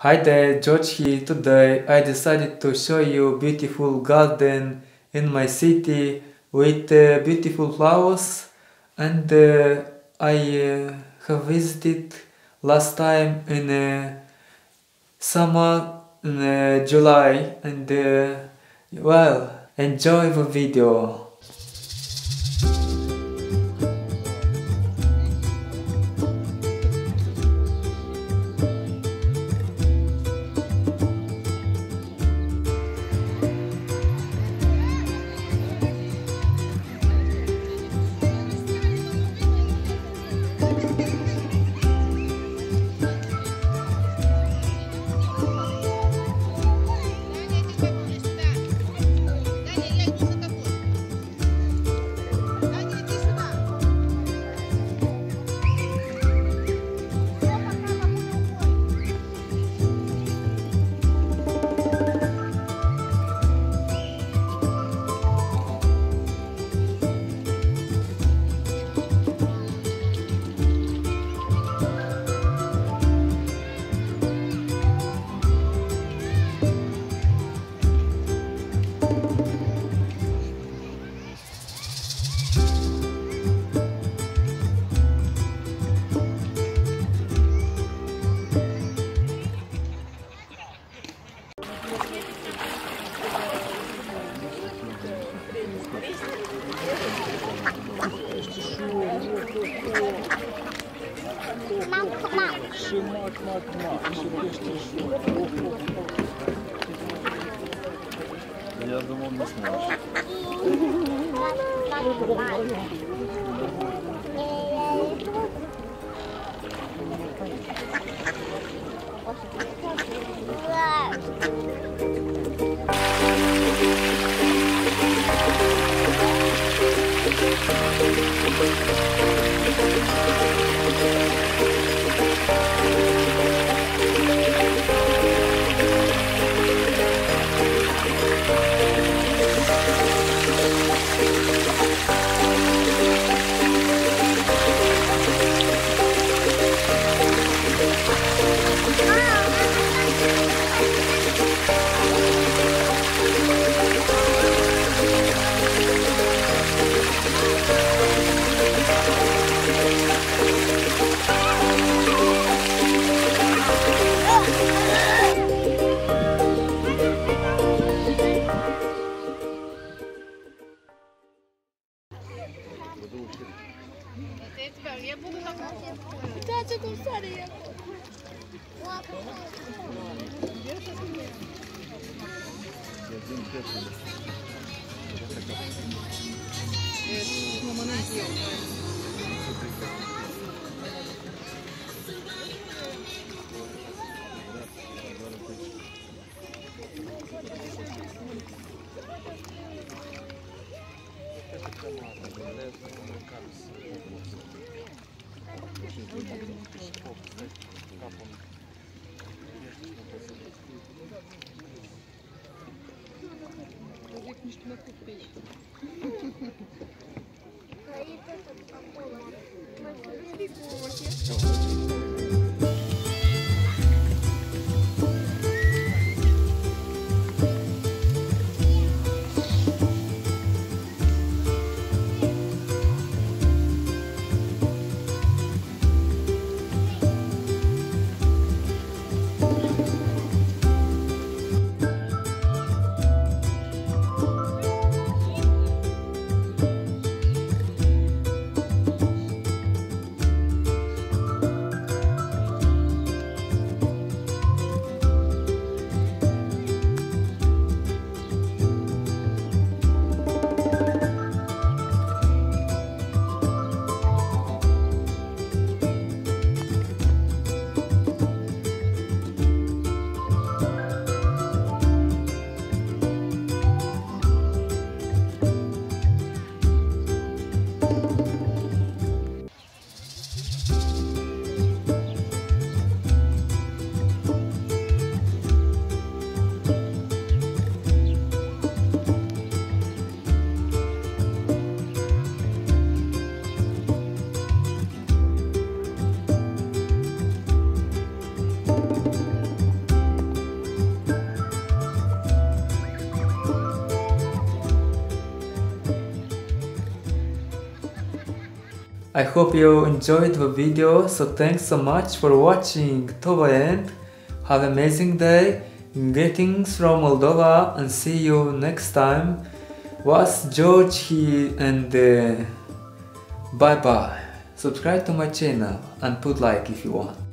Hi there, George here. Today I decided to show you beautiful garden in my city with beautiful flowers, and I have visited last time in summer in July, and well, enjoy the video. Я думал, не сможешь. Я буду так. Да, что там саре. I hope you enjoyed the video, so thanks so much for watching to the end. Have an amazing day, greetings from Moldova, and see you next time. Was George here, and bye bye. Subscribe to my channel and put like if you want.